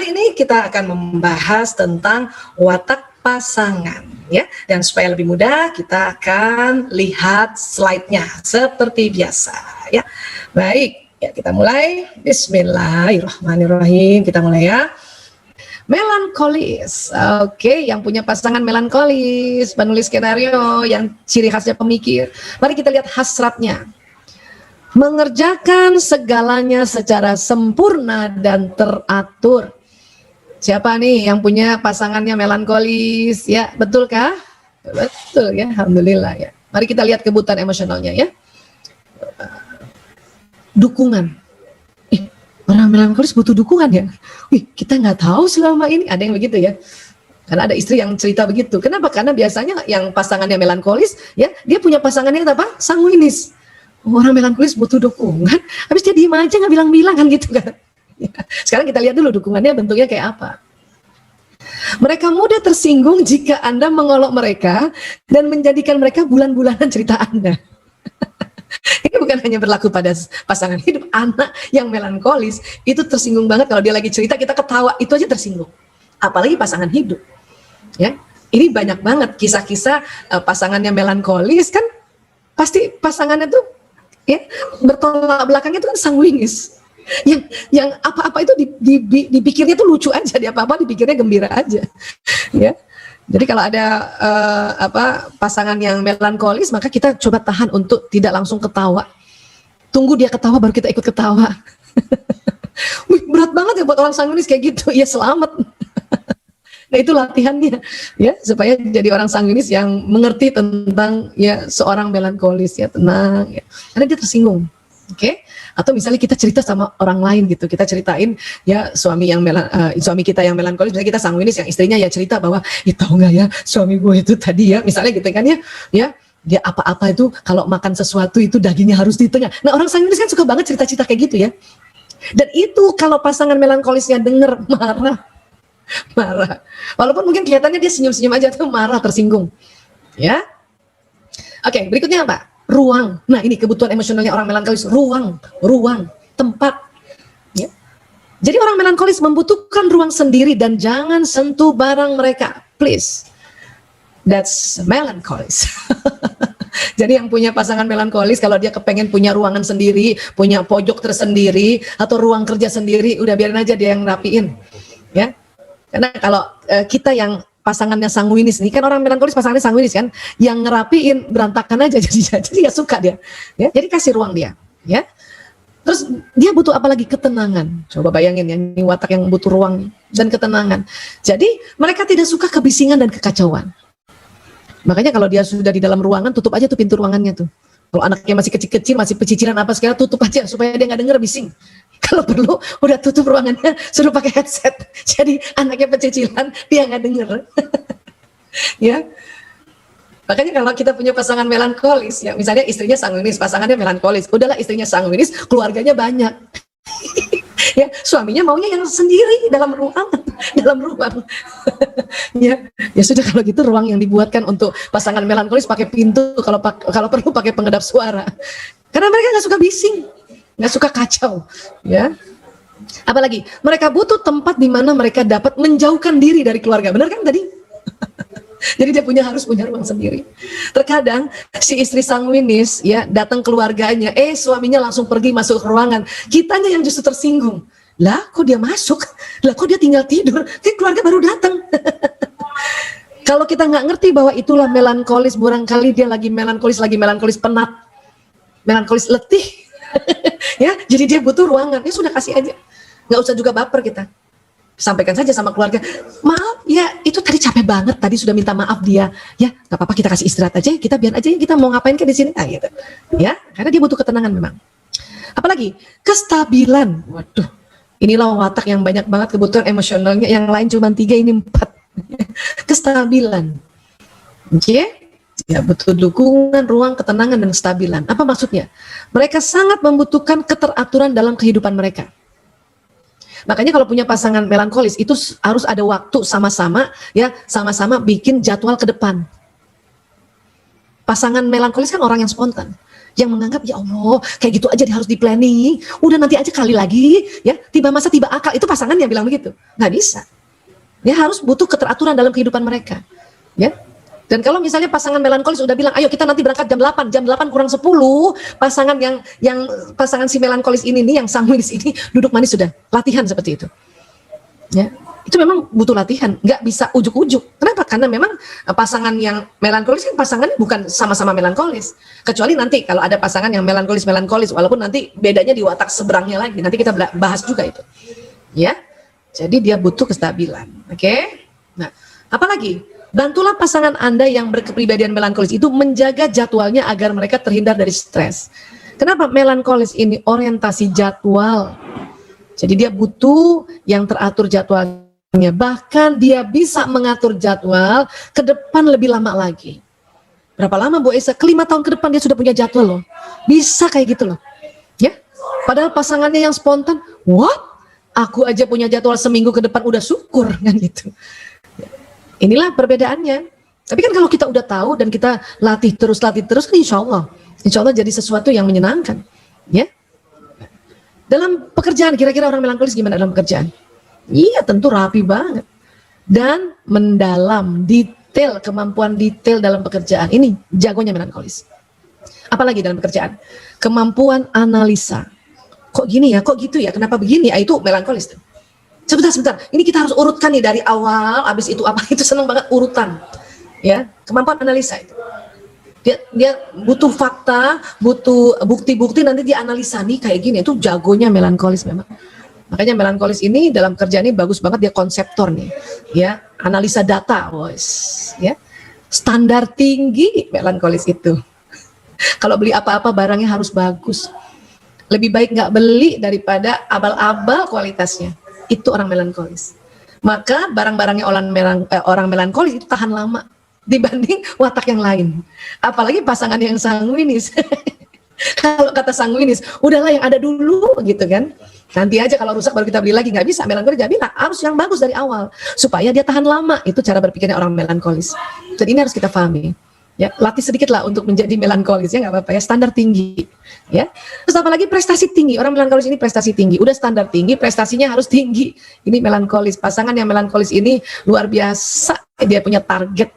kali ini kita akan membahas tentang watak pasangan, ya. Dan supaya lebih mudah, kita akan lihat slide-nya seperti biasa, ya. Baik, ya kita mulai. Bismillahirrahmanirrahim. Kita mulai ya. Melankolis. Oke, yang punya pasangan melankolis, penulis skenario yang ciri khasnya pemikir. Mari kita lihat hasratnya. Mengerjakan segalanya secara sempurna dan teratur. Siapa nih yang punya pasangannya melankolis? Ya, betulkah? Betul ya, alhamdulillah ya. Mari kita lihat kebutuhan emosionalnya ya. Dukungan. Orang melankolis butuh dukungan ya. Kita nggak tahu selama ini, ada yang begitu ya. Karena ada istri yang cerita begitu. Kenapa? Karena biasanya yang pasangannya melankolis, ya dia punya pasangannya apa? Sanguinis. Orang melankolis butuh dukungan, habis dia diem aja nggak bilang-bilang kan gitu kan. Sekarang kita lihat dulu dukungannya bentuknya kayak apa. Mereka mudah tersinggung jika Anda mengolok mereka dan menjadikan mereka bulan-bulanan cerita Anda. Ini bukan hanya berlaku pada pasangan hidup, anak yang melankolis itu tersinggung banget kalau dia lagi cerita kita ketawa, itu aja tersinggung. Apalagi pasangan hidup. Ya, ini banyak banget kisah-kisah pasangannya melankolis kan, pasti pasangannya tuh ya bertolak belakangnya itu kan sanguinis. Yang apa-apa itu dipikirnya tuh lucu aja, dia apa-apa dipikirnya gembira aja. Ya. Jadi kalau ada pasangan yang melankolis, maka kita coba tahan untuk tidak langsung ketawa. Tunggu dia ketawa baru kita ikut ketawa. Wih, berat banget ya buat orang sanguinis kayak gitu. Ya selamat. Nah itu latihannya ya supaya jadi orang sanguinis yang mengerti tentang ya seorang melankolis ya, tenang ya. Karena dia tersinggung. Oke? Atau misalnya kita cerita sama orang lain gitu, kita ceritain ya suami kita yang melankolis, misalnya kita sanguinis yang istrinya ya cerita bahwa ya tahu nggak ya suami gue itu tadi ya misalnya gitu kan ya dia apa-apa itu kalau makan sesuatu itu dagingnya harus di tengah. Nah orang sanguinis kan suka banget cerita-cerita kayak gitu ya. Dan itu kalau pasangan melankolisnya denger marah. Walaupun mungkin kelihatannya dia senyum-senyum aja tuh marah, tersinggung. Ya. Oke, berikutnya apa? Ruang. Nah, ini kebutuhan emosionalnya orang melankolis, ruang, tempat. Ya. Jadi orang melankolis membutuhkan ruang sendiri dan jangan sentuh barang mereka. Please. That's melankolis. Jadi yang punya pasangan melankolis, kalau dia kepengen punya ruangan sendiri, punya pojok tersendiri, atau ruang kerja sendiri, udah biarin aja dia yang rapiin. Ya. Karena kalau kita yang pasangannya sanguinis, ini kan orang melankolis pasangannya sanguinis kan, yang ngerapiin berantakan aja jadi nggak suka dia. Ya, jadi kasih ruang dia. Ya. Terus dia butuh apa lagi? Ketenangan. Coba bayangin ya, ini watak yang butuh ruang dan ketenangan. Jadi mereka tidak suka kebisingan dan kekacauan. Makanya kalau dia sudah di dalam ruangan, tutup aja tuh pintu ruangannya tuh. Kalau anaknya masih kecil-kecil, masih pecicilan apa segala, tutup aja supaya dia nggak denger bising. Kalau perlu udah tutup ruangannya, suruh pakai headset. Jadi anaknya pecicilan, dia nggak denger. Ya. Makanya kalau kita punya pasangan melankolis, ya misalnya istrinya sanguinis, pasangannya melankolis, udahlah istrinya sanguinis, keluarganya banyak. Ya, suaminya maunya yang sendiri dalam ruang. Ya sudah kalau gitu ruang yang dibuatkan untuk pasangan melankolis pakai pintu, kalau perlu pakai pengedap suara. Karena mereka nggak suka bising, nggak suka kacau, ya. Apalagi mereka butuh tempat di mana mereka dapat menjauhkan diri dari keluarga. Benar kan tadi? Jadi dia harus punya ruang sendiri. Terkadang si istri sanguinis ya datang keluarganya, suaminya langsung pergi masuk ke ruangan. Kitanya yang justru tersinggung. Lah kok dia masuk? Lah kok dia tinggal tidur? Kan keluarga baru datang. Kalau kita nggak ngerti bahwa itulah melankolis, barangkali dia lagi melankolis penat, melankolis letih. Ya, jadi dia butuh ruangan. Ya sudah kasih aja. Nggak usah juga baper kita. Sampaikan saja sama keluarga, maaf ya itu tadi capek banget, tadi sudah minta maaf dia, ya nggak apa-apa kita kasih istirahat aja, kita biar aja kita mau ngapain ke di sini, gitu. Ya karena dia butuh ketenangan memang. Apalagi kestabilan, waduh, inilah watak yang banyak banget kebutuhan emosionalnya, yang lain cuma 3 ini 4. Kestabilan, oke? Ya butuh dukungan, ruang, ketenangan dan kestabilan. Apa maksudnya? Mereka sangat membutuhkan keteraturan dalam kehidupan mereka. Makanya kalau punya pasangan melankolis itu harus ada waktu sama-sama ya, sama-sama bikin jadwal ke depan. Pasangan melankolis kan orang yang spontan. yang menganggap ya Allah kayak gitu aja dia harus di planning, udah nanti aja kali lagi ya, tiba masa tiba akal. Itu pasangan yang bilang begitu, nggak bisa. Dia harus butuh keteraturan dalam kehidupan mereka, ya. Dan kalau misalnya pasangan melankolis udah bilang, ayo kita nanti berangkat jam 8 kurang 10, pasangan yang pasangan si melankolis ini nih, yang sanguinis ini duduk manis sudah, latihan seperti itu. Ya, itu memang butuh latihan, nggak bisa ujuk-ujuk. Kenapa? Karena memang pasangan yang melankolis kan pasangannya bukan sama-sama melankolis. Kecuali nanti kalau ada pasangan yang melankolis, walaupun nanti bedanya di watak seberangnya lagi. Nanti kita bahas juga itu. Ya, jadi dia butuh kestabilan. Oke? Nah, apalagi? Bantulah pasangan Anda yang berkepribadian melankolis itu menjaga jadwalnya agar mereka terhindar dari stres. Kenapa? Melankolis ini orientasi jadwal. Jadi dia butuh yang teratur jadwalnya. Bahkan dia bisa mengatur jadwal ke depan lebih lama lagi. Berapa lama Bu Esa? 5 tahun ke depan dia sudah punya jadwal loh. Bisa kayak gitu loh. Ya. Padahal pasangannya yang spontan, what? Aku aja punya jadwal seminggu ke depan udah syukur kan gitu. Inilah perbedaannya. Tapi kan kalau kita udah tahu dan kita latih terus kan insya Allah jadi sesuatu yang menyenangkan. Ya. Dalam pekerjaan, kira-kira orang melankolis gimana dalam pekerjaan? Iya, tentu rapi banget. Dan mendalam, detail, kemampuan detail dalam pekerjaan. Ini jagonya melankolis. Apalagi dalam pekerjaan? Kemampuan analisa. Kok gini ya, kok gitu ya, kenapa begini? Itu melankolis tuh. Sebentar. Ini kita harus urutkan nih dari awal, habis itu apa? Itu senang banget urutan. Ya, kemampuan analisa itu. Dia butuh fakta, butuh bukti-bukti, nanti dia analisa nih kayak gini. Itu jagonya melankolis memang. Makanya melankolis ini dalam kerjaan ini bagus banget, dia konseptor nih. Ya, analisa data, bos. Ya. Standar tinggi melankolis itu. Kalau beli apa-apa barangnya harus bagus. Lebih baik nggak beli daripada abal-abal kualitasnya. Itu orang melankolis. Maka barang-barangnya orang melankolis itu tahan lama dibanding watak yang lain. Apalagi pasangan yang sanguinis. Kalau kata sanguinis, udahlah yang ada dulu gitu kan. Nanti aja kalau rusak baru kita beli lagi, nggak bisa. Melankolis nggak bisa, harus yang bagus dari awal supaya dia tahan lama. Itu cara berpikirnya orang melankolis. Jadi ini harus kita pahami. Ya, latih sedikit lah untuk menjadi melankolis, ya nggak apa-apa ya, standar tinggi. Ya, terus apalagi prestasi tinggi. Orang melankolis ini prestasi tinggi, udah standar tinggi, prestasinya harus tinggi. Ini melankolis, pasangan yang melankolis ini luar biasa, dia punya target.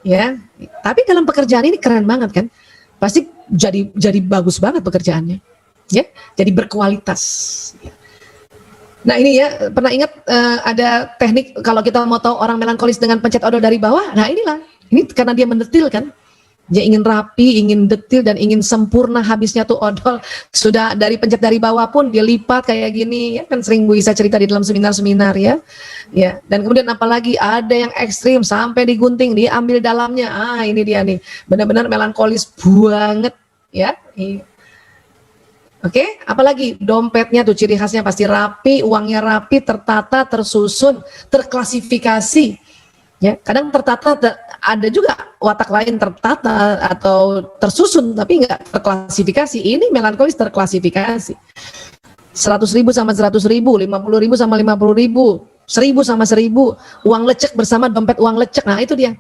Ya, tapi dalam pekerjaan ini keren banget kan, pasti jadi bagus banget pekerjaannya. Ya, jadi berkualitas. Nah ini ya, pernah ingat ada teknik kalau kita mau tahu orang melankolis dengan pencet odol dari bawah. Nah inilah. Ini karena dia mendetil kan, dia ingin rapi, ingin detil dan ingin sempurna habisnya tuh odol. Sudah dari pencet dari bawah pun dia lipat kayak gini, ya kan sering Bu Isa cerita di dalam seminar-seminar ya. Ya, dan kemudian apalagi ada yang ekstrim sampai digunting, diambil dalamnya. Ah ini dia nih, benar-benar melankolis banget ya. Oke, apalagi dompetnya tuh ciri khasnya pasti rapi, uangnya rapi, tertata, tersusun, terklasifikasi. Ya, kadang tertata, ada juga watak lain tertata atau tersusun tapi nggak terklasifikasi. Ini melankolis terklasifikasi. 100.000 sama 100.000, 50.000 sama 50.000, 1.000 sama 1.000, uang lecek bersama dompet uang lecek. Nah itu dia.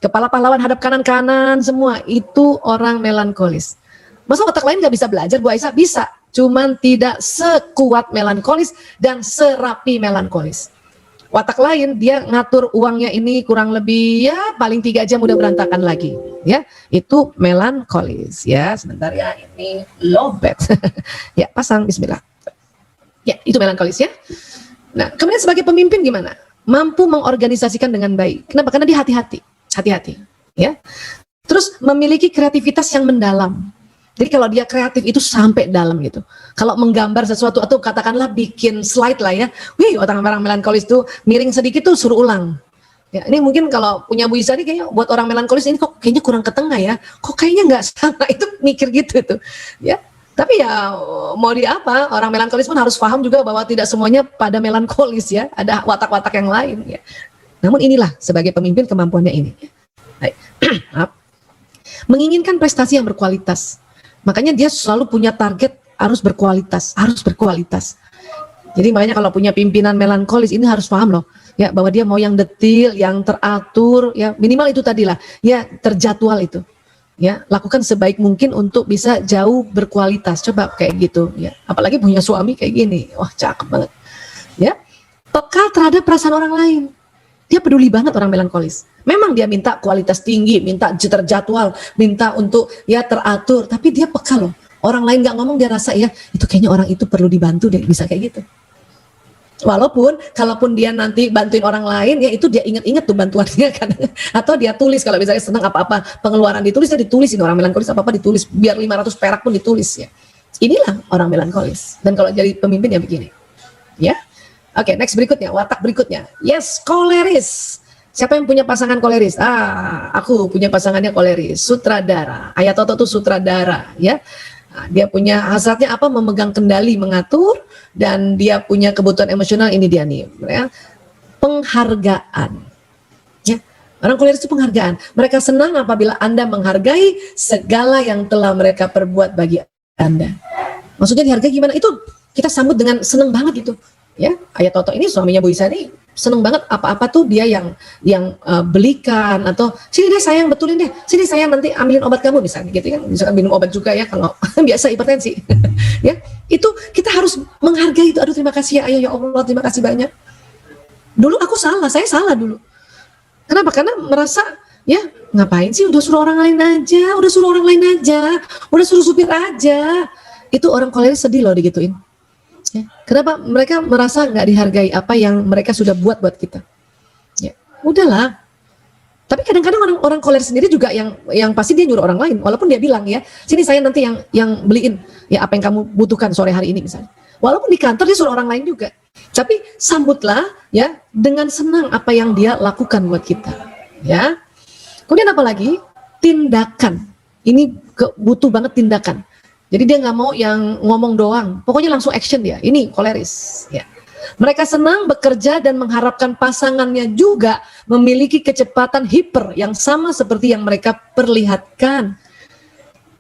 Kepala pahlawan hadap kanan semua. Itu orang melankolis. Masa watak lain nggak bisa belajar, Bu Aisyah? Bisa. Cuman tidak sekuat melankolis dan serapi melankolis. Watak lain dia ngatur uangnya ini kurang lebih ya paling 3 jam udah berantakan lagi ya, itu melankolis ya. Sebentar ya, ini lowbat. Ya pasang, bismillah. Ya itu melankolis ya. Nah kemudian sebagai pemimpin gimana? Mampu mengorganisasikan dengan baik. Kenapa? Karena dia hati-hati ya. Terus memiliki kreativitas yang mendalam. Jadi kalau dia kreatif itu sampai dalam gitu. Kalau menggambar sesuatu atau katakanlah bikin slide lah ya. Wih, orang-orang melankolis tuh miring sedikit tuh suruh ulang. Ya, ini mungkin kalau punya Bu Isa nih kayaknya buat orang melankolis ini kok kayaknya kurang ke tengah ya. Kok kayaknya nggak sama, itu mikir gitu tuh. Ya. Tapi ya mau di apa, orang melankolis pun harus paham juga bahwa tidak semuanya pada melankolis ya. Ada watak-watak yang lain ya. Namun inilah sebagai pemimpin kemampuannya ini. Baik. Menginginkan prestasi yang berkualitas. Makanya dia selalu punya target harus berkualitas. Jadi makanya kalau punya pimpinan melankolis ini harus paham loh, ya bahwa dia mau yang detil, yang teratur, ya minimal itu tadilah, ya terjadwal itu. Ya, lakukan sebaik mungkin untuk bisa jauh berkualitas. Coba kayak gitu ya. Apalagi punya suami kayak gini. Wah, cakep banget. Ya. Peka terhadap perasaan orang lain. Dia peduli banget orang melankolis. Memang dia minta kualitas tinggi, minta terjadwal, minta untuk ya teratur, tapi dia peka loh. Orang lain nggak ngomong dia rasa ya, itu kayaknya orang itu perlu dibantu deh, bisa kayak gitu. Walaupun kalaupun dia nanti bantuin orang lain ya itu dia ingat-ingat tuh bantuannya kan, atau dia tulis kalau misalnya senang apa-apa pengeluaran ditulis, ya ditulisin. Orang melankolis apa-apa ditulis, biar 500 perak pun ditulis ya. Inilah orang melankolis. Dan kalau jadi pemimpin ya begini ya. Oke, next berikutnya, watak berikutnya. Yes, koleris. Siapa yang punya pasangan koleris? Aku punya pasangannya koleris, sutradara. Ayah Toto tuh sutradara ya. Nah, dia punya hasratnya apa? Memegang kendali, mengatur, dan dia punya kebutuhan emosional. Ini dia nih, ya. Penghargaan. Ya. Orang koleris itu penghargaan. Mereka senang apabila Anda menghargai segala yang telah mereka perbuat bagi Anda. Maksudnya dihargai gimana? Itu kita sambut dengan senang banget gitu. Ya, Ayah Toto ini suaminya Bu Isa ini seneng banget, apa-apa tuh dia yang belikan, atau sini deh sayang betulin deh, sini sayang nanti ambilin obat kamu misalnya gitu kan, misalkan minum obat juga ya kalau biasa hipertensi. Ya, itu kita harus menghargai itu. Aduh terima kasih ya Ayah, ya Allah terima kasih banyak. Dulu aku salah, saya salah dulu. Kenapa? Karena merasa ya ngapain sih, udah suruh orang lain aja, udah suruh supir aja. Itu orang koleris sedih loh digituin. Ya. Kenapa? Mereka merasa nggak dihargai apa yang mereka sudah buat kita. Ya, udahlah. Tapi kadang-kadang orang koleris sendiri juga yang pasti dia nyuruh orang lain, walaupun dia bilang ya, sini saya nanti yang beliin ya apa yang kamu butuhkan sore hari ini misalnya. Walaupun di kantor dia suruh orang lain juga. Tapi sambutlah ya dengan senang apa yang dia lakukan buat kita. Ya. Kemudian apa lagi? Tindakan. Ini butuh banget tindakan. Jadi dia nggak mau yang ngomong doang, pokoknya langsung action dia. Ini koleris. Ya. Mereka senang bekerja dan mengharapkan pasangannya juga memiliki kecepatan hiper yang sama seperti yang mereka perlihatkan.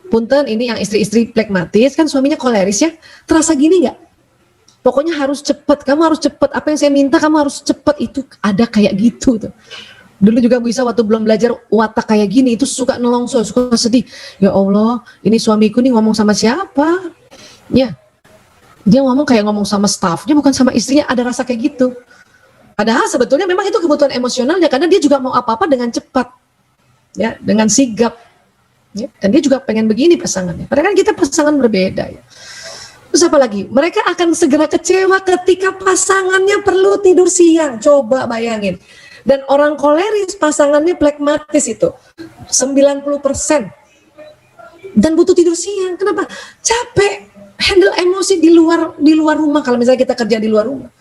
Punten, ini yang istri-istri plekmatis kan suaminya koleris ya. Terasa gini nggak? Pokoknya harus cepat, kamu harus cepat. Apa yang saya minta kamu harus cepat, itu ada kayak gitu tuh. Dulu juga bisa waktu belum belajar watak kayak gini, itu suka nelongso, suka sedih. Ya Allah, ini suamiku nih ngomong sama siapa? Ya, dia ngomong kayak ngomong sama staffnya, bukan sama istrinya. Ada rasa kayak gitu. Padahal sebetulnya memang itu kebutuhan emosionalnya, karena dia juga mau apa-apa dengan cepat, ya, dengan sigap. Ya, dan dia juga pengen begini pasangannya. Padahal kan kita pasangan berbeda ya. Terus apa lagi? Mereka akan segera kecewa ketika pasangannya perlu tidur siang. Coba bayangin. Dan orang koleris pasangannya plekmatis itu 90%. Dan butuh tidur siang. Kenapa? Capek handle emosi di luar rumah. Kalau misalnya kita kerja di luar rumah.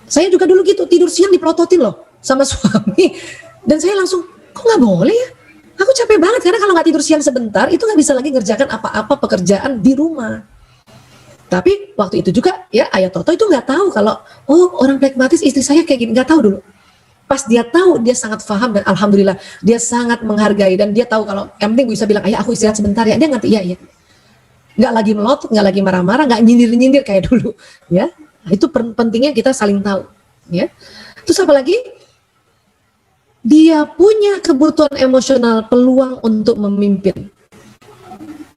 Saya juga dulu gitu, tidur siang dipelototin loh sama suami. Dan saya langsung, kok nggak boleh ya? Aku capek banget karena kalau nggak tidur siang sebentar itu nggak bisa lagi ngerjakan apa-apa pekerjaan di rumah. Tapi waktu itu juga ya Ayah Toto itu nggak tahu kalau orang plekmatis istri saya kayak gini, nggak tahu dulu. Pas dia tahu, dia sangat paham, dan alhamdulillah dia sangat menghargai, dan dia tahu kalau yang penting bisa bilang Ayah aku istirahat sebentar ya, dia ngerti ya. Nggak lagi melotot, nggak lagi marah-marah, nggak nyindir-nyindir kayak dulu ya. Itu pentingnya kita saling tahu ya. Terus apa lagi? Dia punya kebutuhan emosional, peluang untuk memimpin.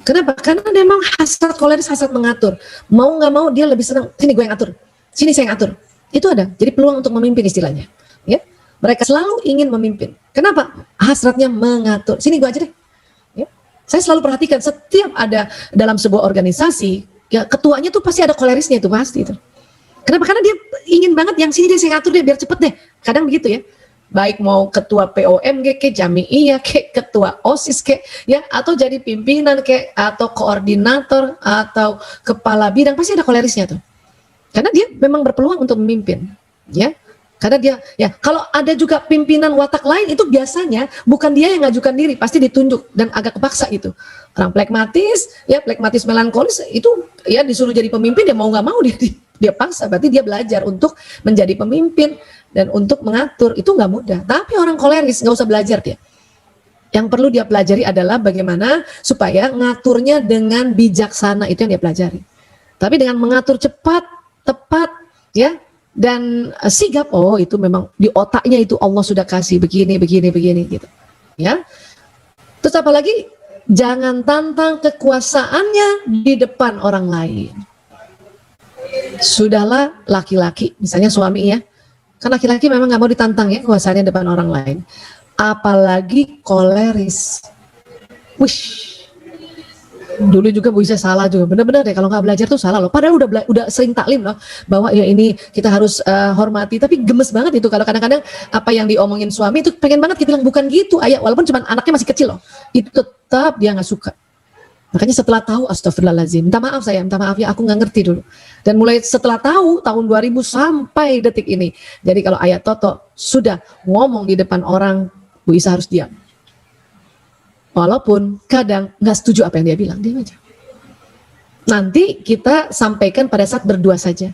Kenapa? Karena memang hasrat koleris, hasrat mengatur. Mau nggak mau dia lebih senang, sini gue yang atur, sini saya yang atur. Itu ada. Jadi peluang untuk memimpin istilahnya. Ya, mereka selalu ingin memimpin. Kenapa? Hasratnya mengatur. Sini gue aja deh. Ya. Saya selalu perhatikan setiap ada dalam sebuah organisasi, ya ketuanya tuh pasti ada kolerisnya itu pasti itu. Kenapa? Karena dia ingin banget yang sini deh saya atur deh biar cepet deh. Kadang begitu ya. Baik mau ketua POMG ke Jami'iyah ke ketua OSIS ke ya, atau jadi pimpinan ke, atau koordinator atau kepala bidang, pasti ada kolerisnya tuh. Karena dia memang berpeluang untuk memimpin, ya. Karena dia ya, kalau ada juga pimpinan watak lain itu biasanya bukan dia yang ngajukan diri, pasti ditunjuk dan agak kepaksa gitu. Orang plekmatis, ya plekmatis melankolis itu ya disuruh jadi pemimpin, dia mau nggak mau dia paksa, berarti dia belajar untuk menjadi pemimpin dan untuk mengatur. Itu nggak mudah. Tapi orang koleris nggak usah belajar dia. Yang perlu dia pelajari adalah bagaimana supaya ngaturnya dengan bijaksana, itu yang dia pelajari. Tapi dengan mengatur cepat, tepat, ya, dan sigap, itu memang di otaknya itu Allah sudah kasih begini gitu, ya. Terus apalagi jangan tantang kekuasaannya di depan orang lain. Sudahlah laki-laki, misalnya suami ya, kan laki-laki memang nggak mau ditantang ya kekuasaannya depan orang lain. Apalagi koleris. Wish. Dulu juga Bu Isa salah juga, benar-benar deh kalau nggak belajar tuh salah loh. Padahal udah sering taklim loh bahwa ya ini kita harus hormati, tapi gemes banget itu kalau kadang-kadang apa yang diomongin suami itu pengen banget kita bilang bukan gitu ayah, walaupun cuma anaknya masih kecil loh, itu tetap dia nggak suka. Makanya setelah tahu astagfirullahaladzim, minta maaf ya aku nggak ngerti dulu. Dan mulai setelah tahu tahun 2000 sampai detik ini, jadi kalau ayah Toto sudah ngomong di depan orang, Bu Isa harus diam. Walaupun kadang nggak setuju apa yang dia bilang, diam aja. Nanti kita sampaikan pada saat berdua saja.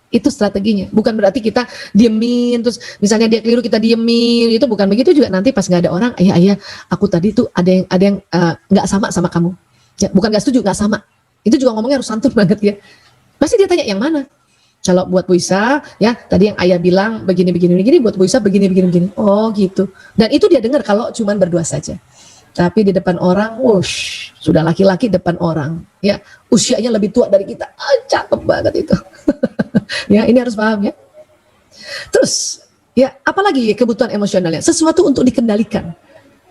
Itu strateginya. Bukan berarti kita diemin, terus misalnya dia keliru kita diemin, itu bukan begitu juga. Nanti pas nggak ada orang, ayah, aku tadi tuh ada yang nggak sama kamu. Ya, bukan nggak setuju, nggak sama. Itu juga ngomongnya harus santun banget ya. Pasti dia tanya yang mana. Kalau buat Bu Isa, ya tadi yang ayah bilang begini, buat Bu Isa begini. Oh gitu. Dan itu dia dengar kalau cuman berdua saja. Tapi di depan orang, wush, sudah laki-laki depan orang, ya usianya lebih tua dari kita, cakep banget itu. Ya ini harus paham ya. Terus, ya apalagi kebutuhan emosionalnya, sesuatu untuk dikendalikan.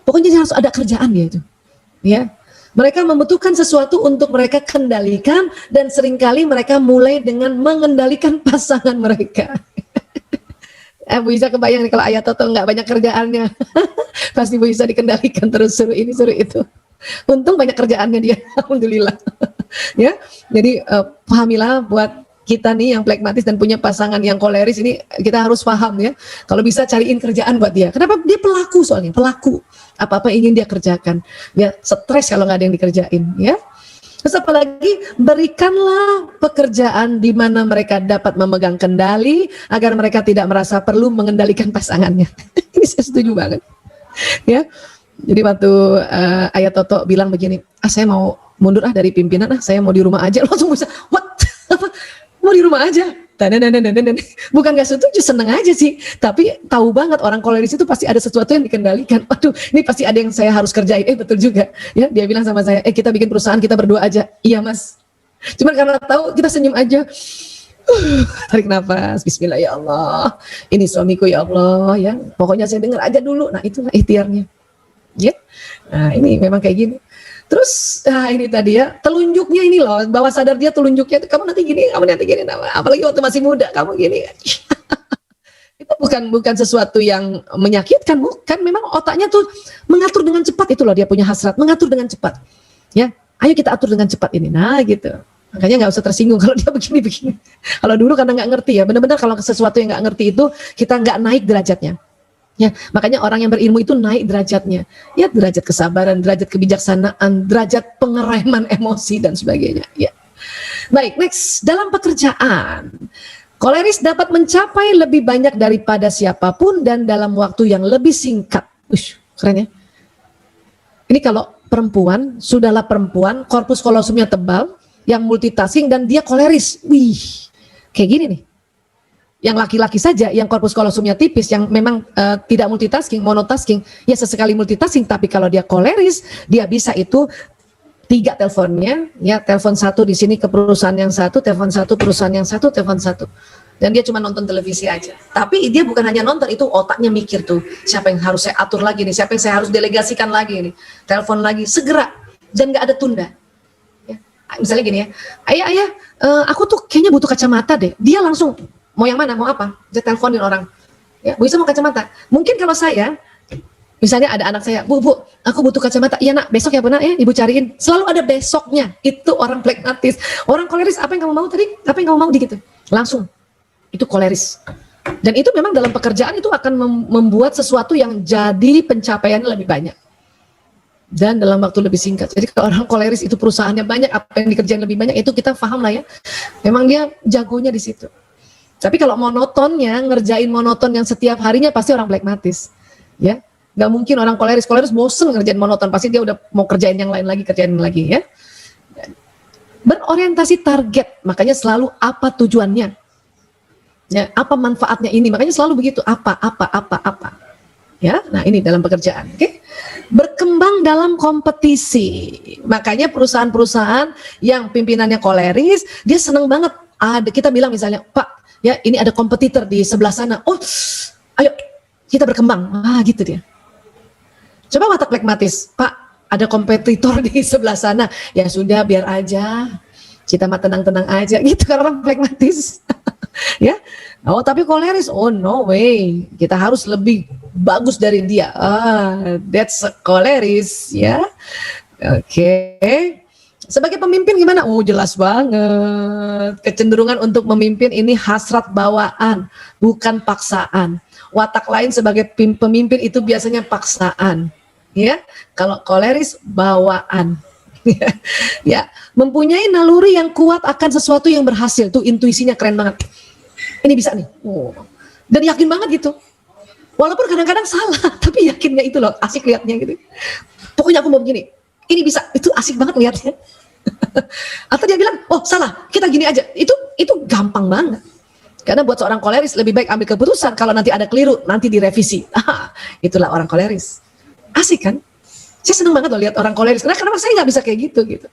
Pokoknya harus ada kerjaan ya itu. Ya, mereka membutuhkan sesuatu untuk mereka kendalikan dan seringkali mereka mulai dengan mengendalikan pasangan mereka. Bu Isa kebayang nih kalau ayah Toto nggak banyak kerjaannya. Pasti Bu Isa dikendalikan terus, suruh ini suruh itu. Untung banyak kerjaannya dia, alhamdulillah. Ya, jadi pahamilah buat kita nih yang plekmatis dan punya pasangan yang koleris ini, kita harus paham ya. Kalau bisa cariin kerjaan buat dia. Kenapa? Dia pelaku soalnya, pelaku. Apa-apa ingin dia kerjakan. Ya, stres kalau nggak ada yang dikerjain ya. Terus apalagi berikanlah pekerjaan di mana mereka dapat memegang kendali agar mereka tidak merasa perlu mengendalikan pasangannya. Ini saya setuju banget. Ya, jadi waktu ayah Toto bilang begini, saya mau mundur dari pimpinan, saya mau di rumah aja. Langsung bisa, what? Apa? Mau di rumah aja? Bukan gak setuju, seneng aja sih. Tapi tahu banget orang koleris itu pasti ada sesuatu yang dikendalikan. Waduh, ini pasti ada yang saya harus kerjain. Betul juga. Ya, dia bilang sama saya, kita bikin perusahaan, kita berdua aja. Iya mas. Cuman karena tahu, kita senyum aja. Tarik nafas, bismillah ya Allah. Ini suamiku ya Allah ya. Pokoknya saya dengar aja dulu. Nah itulah ikhtiarnya. Ya. Nah ini memang kayak gini. Terus ini tadi ya, telunjuknya ini loh, bawah sadar dia telunjuknya, kamu nanti gini, apalagi waktu masih muda, kamu gini. Itu bukan sesuatu yang menyakitkan, bukan, memang otaknya tuh mengatur dengan cepat, itu loh dia punya hasrat, mengatur dengan cepat. Ya, ayo kita atur dengan cepat ini, nah gitu. Makanya nggak usah tersinggung kalau dia begini-begini. Kalau dulu karena nggak ngerti ya, benar-benar kalau sesuatu yang nggak ngerti itu, kita nggak naik derajatnya. Ya, makanya orang yang berilmu itu naik derajatnya. Ya, derajat kesabaran, derajat kebijaksanaan, derajat pengereman emosi dan sebagainya. Ya. Baik, next. Dalam pekerjaan, koleris dapat mencapai lebih banyak daripada siapapun dan dalam waktu yang lebih singkat. Keren ya. Ini kalau perempuan, sudahlah perempuan, korpus kolosumnya tebal, yang multitasking dan dia koleris. Wih, kayak gini nih. Yang laki-laki saja, yang korpus kolosumnya tipis, yang memang tidak multitasking, monotasking, ya sesekali multitasking, tapi kalau dia koleris, dia bisa itu 3 teleponnya, ya telepon 1 di sini ke perusahaan yang satu, telepon 1 perusahaan yang satu, telepon 1, dan dia cuma nonton televisi aja. Tapi dia bukan hanya nonton, itu otaknya mikir tuh, siapa yang harus saya atur lagi nih, siapa yang saya harus delegasikan lagi nih, telepon lagi, segera, dan nggak ada tunda. Ya. Misalnya gini ya, ayah, aku tuh kayaknya butuh kacamata deh, dia langsung, mau yang mana, mau apa? Dia teleponin orang. Ya, Bu Isa mau kacamata. Mungkin kalau saya, misalnya ada anak saya, Bu, aku butuh kacamata. Iya nak, besok ya benar ya, Ibu cariin. Selalu ada besoknya. Itu orang plekmatis. Orang koleris, apa yang kamu mau tadi? Apa yang kamu mau gitu? Langsung. Itu koleris. Dan itu memang dalam pekerjaan itu akan membuat sesuatu yang jadi pencapaiannya lebih banyak. Dan dalam waktu lebih singkat. Jadi kalau orang koleris itu perusahaannya banyak, apa yang dikerjain lebih banyak, itu kita paham lah ya. Memang dia jagonya di situ. Tapi kalau monotonnya, ngerjain monoton yang setiap harinya pasti orang plekmatis. Ya, nggak mungkin orang koleris bosen ngerjain monoton, pasti dia udah mau kerjain yang lain lagi ya. Berorientasi target, makanya selalu apa tujuannya. Ya, apa manfaatnya ini, makanya selalu begitu, apa. Ya, nah ini dalam pekerjaan, oke? Berkembang dalam kompetisi. Makanya perusahaan-perusahaan yang pimpinannya koleris, dia seneng banget. Ada kita bilang misalnya, Pak, ya ini ada kompetitor di sebelah sana. Oh, ayo kita berkembang. Gitu dia. Coba watak pragmatis, Pak, ada kompetitor di sebelah sana. Ya sudah, biar aja. Kita mah tenang-tenang aja. Gitu kan orang pragmatis. Ya. Oh, tapi koleris, oh no way. Kita harus lebih bagus dari dia. That's a koleris, ya. Oke. Sebagai pemimpin gimana? Oh, jelas banget. Kecenderungan untuk memimpin ini hasrat bawaan, bukan paksaan. Watak lain sebagai pemimpin itu biasanya paksaan. Ya, kalau koleris bawaan. Ya, mempunyai naluri yang kuat akan sesuatu yang berhasil. Tuh intuisinya keren banget. Ini bisa nih. Dan yakin banget gitu. Walaupun kadang-kadang salah, tapi yakinnya itu loh, asik liatnya gitu. Pokoknya aku mau begini. Ini bisa, itu asik banget liatnya. Atau dia bilang, oh salah, kita gini aja. Itu gampang banget. Karena buat seorang koleris lebih baik ambil keputusan kalau nanti ada keliru, nanti direvisi. Itulah orang koleris. Asik kan? Saya seneng banget loh lihat orang koleris. Kenapa saya nggak bisa kayak gitu gitu.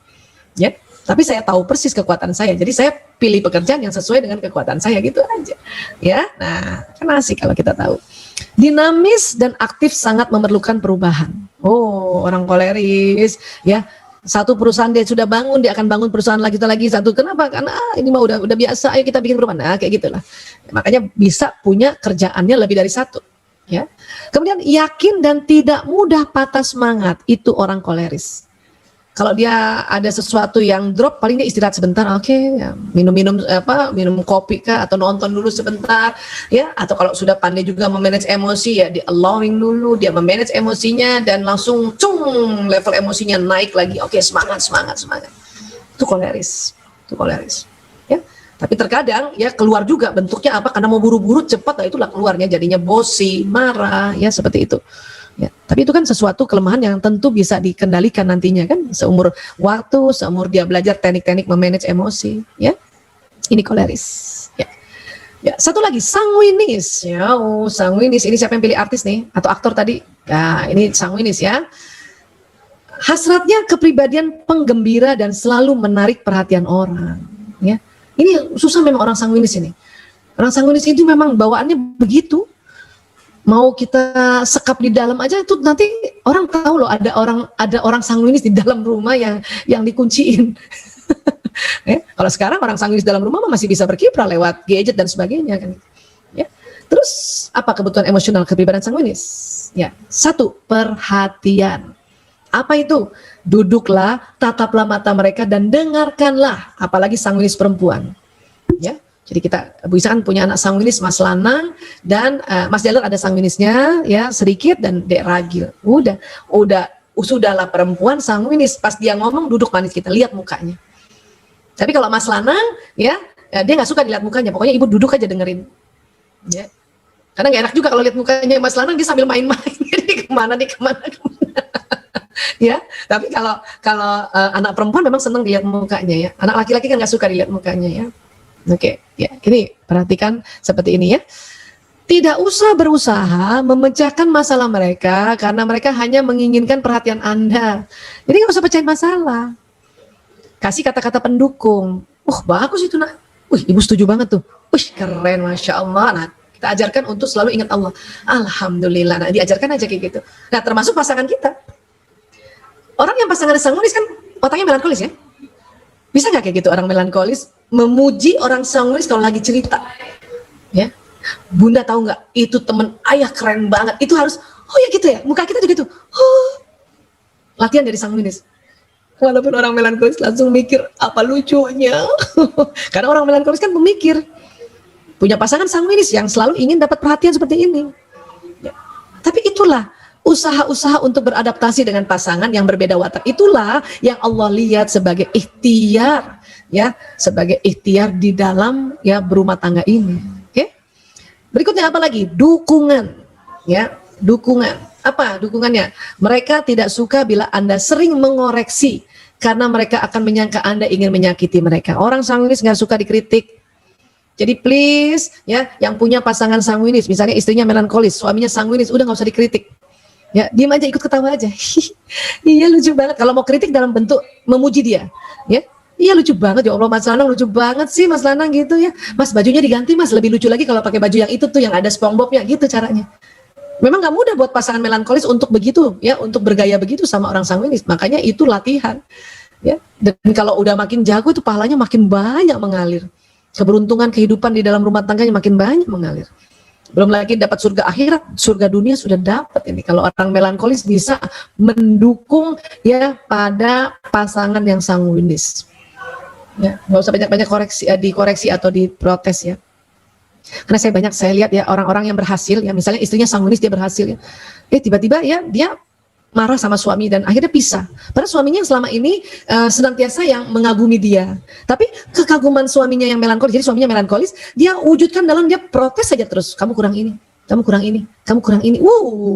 Ya. Tapi saya tahu persis kekuatan saya. Jadi saya pilih pekerjaan yang sesuai dengan kekuatan saya gitu aja. Ya. Nah, kan asik kalau kita tahu. Dinamis dan aktif sangat memerlukan perubahan. Oh, orang koleris ya. Satu perusahaan dia sudah bangun, dia akan bangun perusahaan lagi satu. Kenapa? Karena ini mah udah biasa, ayo kita bikin perubahan. Nah, kayak gitulah. Makanya bisa punya kerjaannya lebih dari satu, ya. Kemudian yakin dan tidak mudah patah semangat, itu orang koleris. Kalau dia ada sesuatu yang drop, paling dia istirahat sebentar, oke, ya, minum kopi kah, atau nonton dulu sebentar, ya, atau kalau sudah pandai juga memanage emosi, ya, di allowing dulu, dia memanage emosinya dan langsung, level emosinya naik lagi, oke, semangat. Itu koleris, ya. Tapi terkadang, ya, keluar juga bentuknya apa, karena mau buru-buru cepat, nah itulah keluarnya, jadinya bosi, marah, ya, seperti itu. Ya, tapi itu kan sesuatu kelemahan yang tentu bisa dikendalikan nantinya kan seumur waktu, seumur dia belajar teknik-teknik memanage emosi, ya. Ini koleris. Ya. Ya, satu lagi sanguinis. Ya, sanguinis ini siapa yang pilih artis nih atau aktor tadi? Ya, ini sanguinis ya. Hasratnya kepribadian penggembira dan selalu menarik perhatian orang, ya. Ini susah memang orang sanguinis ini. Orang sanguinis itu memang bawaannya begitu. Mau kita sekap di dalam aja itu nanti orang tahu loh ada orang sanguinis di dalam rumah yang dikunciin. Kalau sekarang orang sanguinis dalam rumah masih bisa berkiprah lewat gadget dan sebagainya kan. Ya. Terus apa kebutuhan emosional kepribadian sanguinis? Ya, satu, perhatian. Apa itu? Duduklah, tataplah mata mereka dan dengarkanlah, apalagi sanguinis perempuan. Ya. Jadi kita bisa kan punya anak sanguinis Mas Lanang dan Mas Jalur ada sanguinisnya ya sedikit dan Dek Ragil. Sudahlah perempuan sanguinis, pas dia ngomong duduk manis kita lihat mukanya. Tapi kalau Mas Lanang ya dia nggak suka dilihat mukanya, pokoknya ibu duduk aja dengerin. Ya. Karena nggak enak juga kalau lihat mukanya Mas Lanang dia sambil main-main. Jadi kemana. Ya, tapi kalau anak perempuan memang senang dilihat mukanya ya. Anak laki-laki kan nggak suka dilihat mukanya ya. Oke, ya, ini perhatikan seperti ini ya. Tidak usah berusaha memecahkan masalah mereka karena mereka hanya menginginkan perhatian Anda. Jadi nggak usah pecahin masalah. Kasih kata-kata pendukung. Bagus itu nak. Ibu setuju banget tuh. Keren, masya Allah. Nah, kita ajarkan untuk selalu ingat Allah. Alhamdulillah. Nah, diajarkan aja kayak gitu. Nah, termasuk pasangan kita. Orang yang pasangan sanguinis kan otaknya melankolis ya. Bisa nggak kayak gitu orang melankolis memuji orang sanguinis kalau lagi cerita, ya? Bunda tahu nggak? Itu temen ayah keren banget. Itu harus, ya gitu ya. Muka kita juga tuh. Latihan dari sanguinis. Walaupun orang melankolis langsung mikir apa lucunya. Karena orang melankolis kan pemikir. Punya pasangan sanguinis yang selalu ingin dapat perhatian seperti ini. Ya. Tapi itulah usaha-usaha untuk beradaptasi dengan pasangan yang berbeda watak, itulah yang Allah lihat sebagai ikhtiar, ya, sebagai ikhtiar di dalam ya berumah tangga ini. Oke. Berikutnya apa lagi? Dukungan, ya, dukungan. Apa dukungannya? Mereka tidak suka bila Anda sering mengoreksi karena mereka akan menyangka Anda ingin menyakiti mereka. Orang sanguinis nggak suka dikritik, Jadi please ya, yang punya pasangan sanguinis, misalnya istrinya melankolis, suaminya sanguinis, udah nggak usah dikritik. Ya, diam aja, ikut ketawa aja. Iya, lucu banget. Kalau mau kritik dalam bentuk memuji dia, ya. Iya, lucu banget ya Allah, Mas Lanang lucu banget sih Mas Lanang gitu ya. Mas, bajunya diganti Mas, lebih lucu lagi kalau pakai baju yang itu tuh yang ada SpongeBob-nya gitu caranya. Memang nggak mudah buat pasangan melankolis untuk begitu ya, untuk bergaya begitu sama orang sanguinis. Makanya itu latihan. Ya, dan kalau udah makin jago itu pahalanya makin banyak mengalir. Keberuntungan kehidupan di dalam rumah tangganya makin banyak mengalir. Belum lagi dapat surga akhirat, surga dunia sudah dapat ini. Kalau orang melankolis bisa mendukung ya pada pasangan yang sanguinis. Ya, nggak usah banyak-banyak dikoreksi atau diprotes ya. Karena saya lihat ya orang-orang yang berhasil ya, misalnya istrinya sanguinis dia berhasil ya. Tiba-tiba ya dia marah sama suami dan akhirnya pisah. Padahal suaminya selama ini senantiasa yang mengagumi dia. Tapi kekaguman suaminya yang melankolis, jadi suaminya melankolis, dia wujudkan dalam dia protes saja terus. Kamu kurang ini, kamu kurang ini, kamu kurang ini.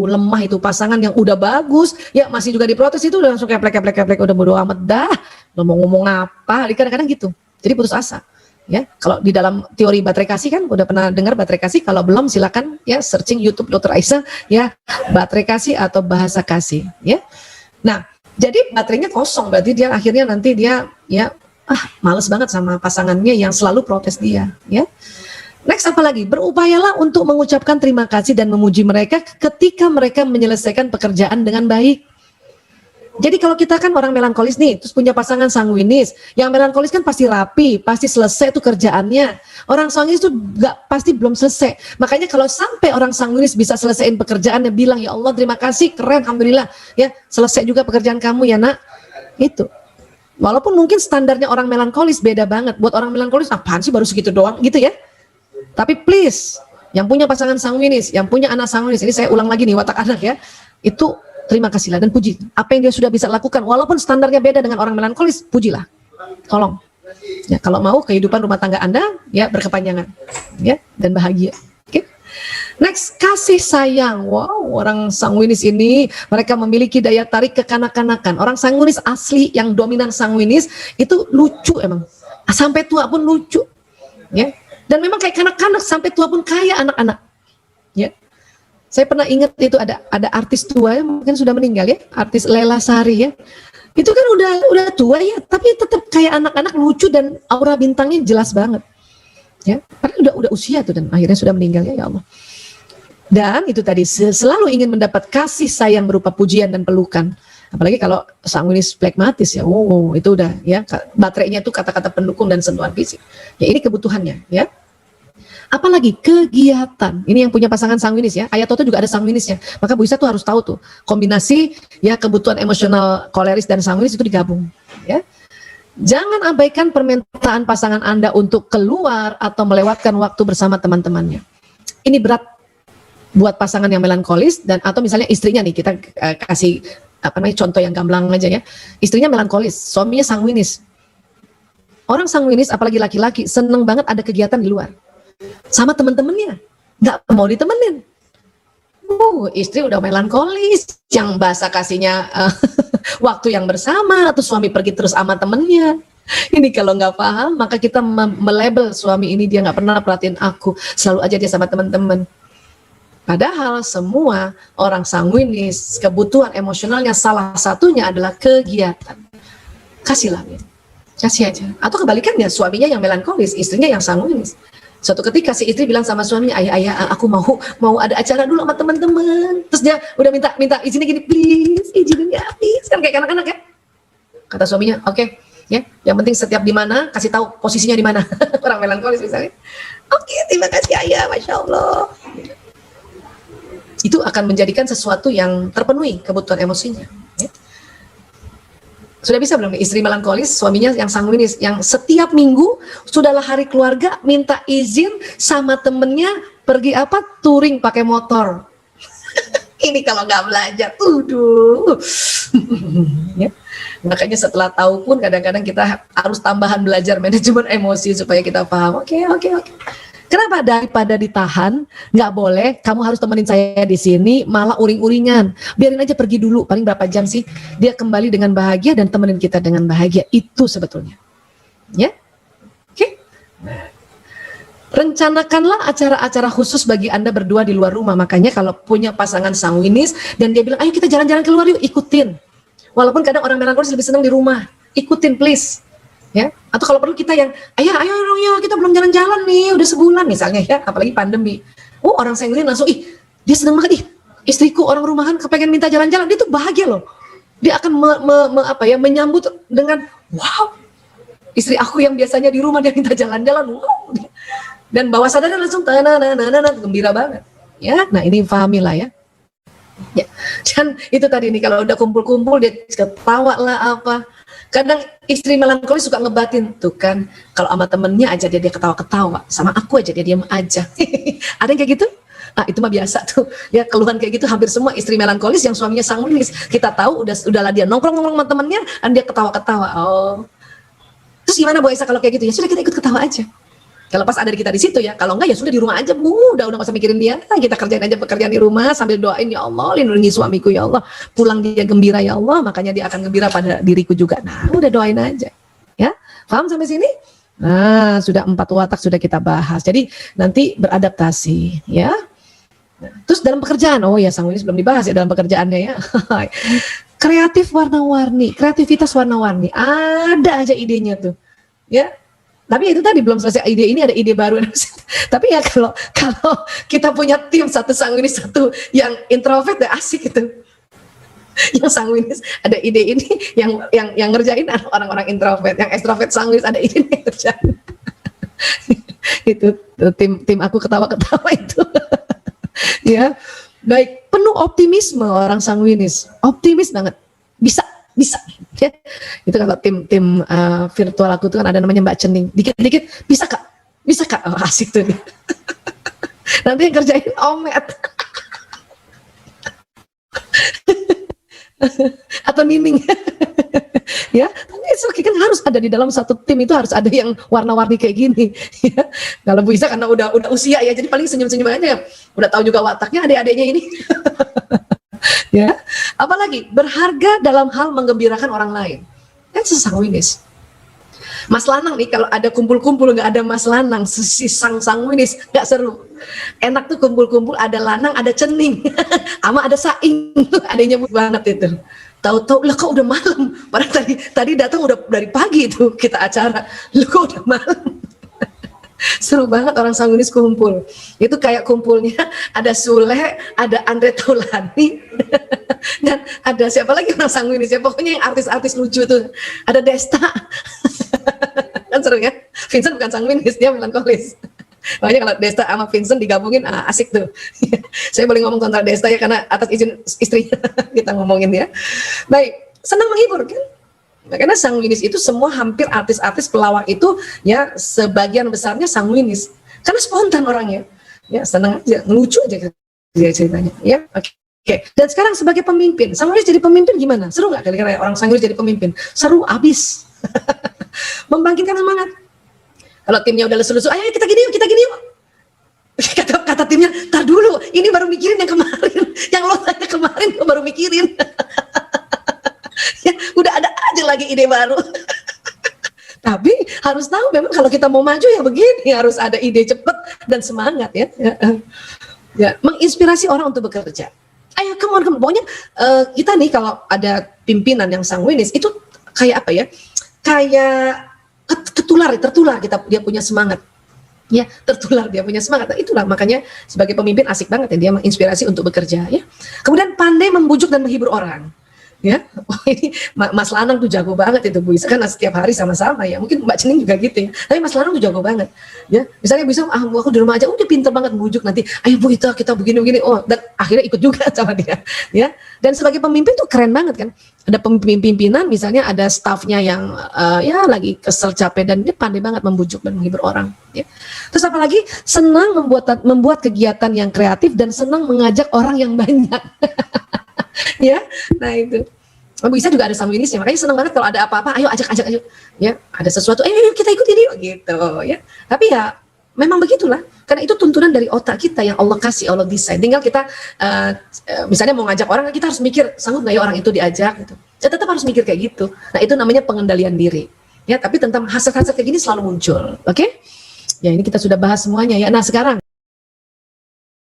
Lemah itu pasangan yang udah bagus, ya masih juga diprotes itu udah langsung keplek, udah bodo amat dah. Lo mau ngomong apa? Kadang-kadang gitu. Jadi putus asa. Ya, kalau di dalam teori baterai kasih kan udah pernah dengar baterai kasih, kalau belum silakan ya searching YouTube Dr. Aisyah ya, baterai kasih atau bahasa kasih ya. Nah, jadi baterainya kosong, berarti dia akhirnya nanti dia ya males banget sama pasangannya yang selalu protes dia ya. Next apa lagi? Berupayalah untuk mengucapkan terima kasih dan memuji mereka ketika mereka menyelesaikan pekerjaan dengan baik. Jadi kalau kita kan orang melankolis nih, terus punya pasangan sanguinis, yang melankolis kan pasti rapi, pasti selesai tuh kerjaannya. Orang sanguinis tuh pasti belum selesai. Makanya kalau sampai orang sanguinis bisa selesaiin pekerjaannya, bilang ya Allah terima kasih, keren, alhamdulillah, ya selesai juga pekerjaan kamu ya nak. Itu. Walaupun mungkin standarnya orang melankolis beda banget. Buat orang melankolis apaan sih baru segitu doang gitu ya. Tapi please, yang punya pasangan sanguinis, yang punya anak sanguinis, ini saya ulang lagi nih watak anak ya, itu terima kasihlah dan puji apa yang dia sudah bisa lakukan, walaupun standarnya beda dengan orang melankolis, pujilah, tolong. Ya, kalau mau kehidupan rumah tangga Anda ya berkepanjangan, ya dan bahagia. Oke. Next, kasih sayang. Wow, orang sanguinis ini mereka memiliki daya tarik kekanak-kanakan. Orang sanguinis asli yang dominan sanguinis itu lucu emang, sampai tua pun lucu, ya. Dan memang kayak kanak-kanak sampai tua pun kayak anak-anak, ya. Saya pernah ingat itu ada artis tua ya, mungkin sudah meninggal ya, artis Lela Sari ya. Itu kan udah tua ya, tapi tetap kayak anak-anak lucu dan aura bintangnya jelas banget. Ya, karena udah usia tuh dan akhirnya sudah meninggal ya Allah. Dan itu tadi selalu ingin mendapat kasih sayang berupa pujian dan pelukan. Apalagi kalau sanguinis flekmatis ya. Itu udah ya, baterainya tuh kata-kata pendukung dan sentuhan fisik. Ya ini kebutuhannya ya. Apalagi kegiatan, ini yang punya pasangan sanguinis ya, Ayah Toto juga ada sanguinisnya, maka Bu Isa tuh harus tahu tuh kombinasi ya kebutuhan emosional koleris dan sanguinis itu digabung ya. Jangan abaikan permintaan pasangan Anda untuk keluar atau melewatkan waktu bersama teman-temannya. Ini berat buat pasangan yang melankolis dan atau misalnya istrinya nih, kita kasih contoh yang gamblang aja ya, istrinya melankolis, suaminya sanguinis. Orang sanguinis apalagi laki-laki seneng banget ada kegiatan di luar sama teman-temannya, nggak mau ditemenin. Istri udah melankolis, yang bahasa kasihnya waktu yang bersama, atau suami pergi terus sama temennya. Ini kalau nggak paham, maka kita melabel suami ini dia nggak pernah perhatiin aku, selalu aja dia sama teman-teman. Padahal semua orang sanguinis, kebutuhan emosionalnya salah satunya adalah kegiatan. Kasihlah, kasih aja. Atau kebalikannya, suaminya yang melankolis, istrinya yang sanguinis. Suatu ketika si istri bilang sama suaminya, ayah, aku mau ada acara dulu sama teman-teman. Terus dia udah minta izinnya gini, please, izinin ya, please. Kan kayak anak-anak ya. Kata suaminya, oke, ya. Yang penting setiap di mana, kasih tahu posisinya di mana. Orang melankolis misalnya. Oke, terima kasih ayah, masya Allah. Itu akan menjadikan sesuatu yang terpenuhi kebutuhan emosinya. Ya. Sudah bisa belum nih istri melankolis, suaminya yang sanguinis, yang setiap minggu sudahlah hari keluarga minta izin sama temennya pergi touring pakai motor. Ini kalau nggak belajar, ya. Makanya setelah tahu pun kadang-kadang kita harus tambahan belajar manajemen emosi supaya kita paham. Oke. Kenapa? Daripada ditahan, nggak boleh, kamu harus temenin saya di sini, malah uring-uringan. Biarin aja pergi dulu, paling berapa jam sih, dia kembali dengan bahagia dan temenin kita dengan bahagia. Itu sebetulnya. Ya? Oke? Rencanakanlah acara-acara khusus bagi Anda berdua di luar rumah. Makanya kalau punya pasangan sanguinis dan dia bilang, ayo kita jalan-jalan keluar yuk, ikutin. Walaupun kadang orang melankolis lebih senang di rumah, ikutin please. Ya, atau kalau perlu kita yang, ayo dong yuk, kita belum jalan-jalan nih, udah sebulan misalnya ya, apalagi pandemi. Oh, orang sanguinis langsung, dia senang banget, istriku orang rumahan kepengen minta jalan-jalan, dia tuh bahagia loh. Dia akan menyambut dengan, wow, istri aku yang biasanya di rumah dia minta jalan-jalan, wow. Dan bawah sadar langsung gembira banget. Ya, nah ini pahamilah ya. Ya, dan itu tadi nih kalau udah kumpul-kumpul dia ketawa lah apa. Kadang istri melankolis suka ngebatin tuh kan, kalau sama temennya aja dia ketawa-ketawa, sama aku aja dia diam aja. Ada yang kayak gitu? Ah, itu mah biasa tuh. Ya keluhan kayak gitu hampir semua istri melankolis yang suaminya sanguinis. Kita tahu udahlah dia nongkrong-nongkrong sama temennya dan dia ketawa-ketawa. Oh. Terus gimana Bu Esa kalau kayak gitu? Ya sudah kita ikut ketawa aja. Kalau pas ada kita di situ ya, kalau enggak ya sudah di rumah aja, udah nggak usah mikirin dia, kita kerjain aja pekerjaan di rumah sambil doain, ya Allah lindungi suamiku ya Allah, pulang dia gembira ya Allah, makanya dia akan gembira pada diriku juga. Nah udah doain aja, ya paham sampai sini? Nah sudah 4 watak sudah kita bahas, jadi nanti beradaptasi ya. Nah, terus dalam pekerjaan, oh ya sanguinis belum dibahas ya dalam pekerjaannya ya. Kreatif warna-warni, kreativitas warna-warni, ada aja idenya tuh, ya. Tapi itu tadi belum selesai ide ini, ada ide baru. Tapi ya kalau kita punya tim satu sanguinis, satu yang introvert, ya asik itu. Yang sanguinis ada ide ini, yang ngerjain orang-orang introvert, yang extrovert sanguinis ada ide yang ngerjain. Itu tim aku ketawa-ketawa itu. Ya, baik, penuh optimisme orang sanguinis, optimis banget, bisa ya. Itu kalau tim virtual aku tuh kan ada namanya Mbak Cening, dikit-dikit bisa kak, oh, asik tuh nih. Nanti yang kerjain Omet atau Nining. Ya, tapi kan harus ada di dalam satu tim itu, harus ada yang warna-warni kayak gini. Ya. Kalau bisa karena udah usia ya, jadi paling senyum-senyum aja, udah tahu juga wataknya adik-adiknya ini. Ya, apalagi berharga dalam hal menggembirakan orang lain. Kan sanguinis. Mas Lanang nih kalau ada kumpul-kumpul nggak ada Mas Lanang, si sanguinis nggak seru. Enak tuh kumpul-kumpul ada Lanang, ada Cening, sama ada Saing, adanya banget itu. Tahu-tahu lah kok udah malam. Padahal tadi datang udah dari pagi itu kita acara. Lah kok udah malam. Seru banget orang sanguinis kumpul. Itu kayak kumpulnya ada Sule, ada Andre Taulani, dan ada siapa lagi orang sanguinis ya, pokoknya yang artis-artis lucu tuh. Ada Desta. Kan seru ya. Vincent bukan sanguinis, dia melankolis. Makanya kalau Desta sama Vincent digabungin asik tuh. Saya boleh ngomong tentang Desta ya karena atas izin istrinya kita ngomongin ya. Baik, senang menghibur kan? Karena sanguinis itu semua hampir artis-artis pelawak itu ya sebagian besarnya sanguinis. Karena spontan orangnya. Ya senang aja, lucu aja dia ceritanya. Ya, oke. Dan sekarang sebagai pemimpin, sanguinis jadi pemimpin gimana? Seru nggak kira-kira orang sanguinis jadi pemimpin? Seru abis. Membangkitkan semangat. Kalau timnya udah lesu-lesu, ayo kita gini yuk. Kata timnya, tar dulu, ini baru mikirin yang kemarin. Yang lo tanya kemarin, lo baru mikirin. Ya, udah ada aja lagi ide baru. Tapi harus tahu memang kalau kita mau maju ya begini, harus ada ide cepat dan semangat ya. Ya, menginspirasi orang untuk bekerja. Ayo come on. Pokoknya kita nih kalau ada pimpinan yang sanguinis itu kayak apa ya? Kayak tertular dia punya semangat. Ya, tertular dia punya semangat. Nah, itulah makanya sebagai pemimpin asik banget ya dia menginspirasi untuk bekerja ya. Kemudian pandai membujuk dan menghibur orang. Ya, oh ini Mas Lanang tuh jago banget itu Bu Isa, kan setiap hari sama-sama ya, mungkin Mbak Cening juga gitu ya, tapi Mas Lanang tuh jago banget ya, misalnya bisa aku di rumah aja udah pinter banget bujuk, nanti ayo Bu kita begini, oh dan akhirnya ikut juga sama dia ya. Dan sebagai pemimpin tuh keren banget kan, ada pimpinan misalnya ada stafnya yang ya lagi kesel capek dan dia pandai banget membujuk dan menghibur orang ya. Terus apalagi senang membuat kegiatan yang kreatif dan senang mengajak orang yang banyak. Ya, nah itu. Bu Isa juga ada sanguinisnya, makanya senang banget kalau ada apa-apa, ayo ajak ya, ada sesuatu, ayo kita ikut ini gitu ya. Tapi ya memang begitulah, karena itu tuntunan dari otak kita yang Allah kasih, Allah desain. Tinggal kita misalnya mau ngajak orang, kita harus mikir sanggup nggak ya orang itu diajak gitu. Saya tetap harus mikir kayak gitu. Nah itu namanya pengendalian diri. Ya, tapi tentang hasrat-hasrat kayak gini selalu muncul, oke? Ya, ini kita sudah bahas semuanya ya. Nah, sekarang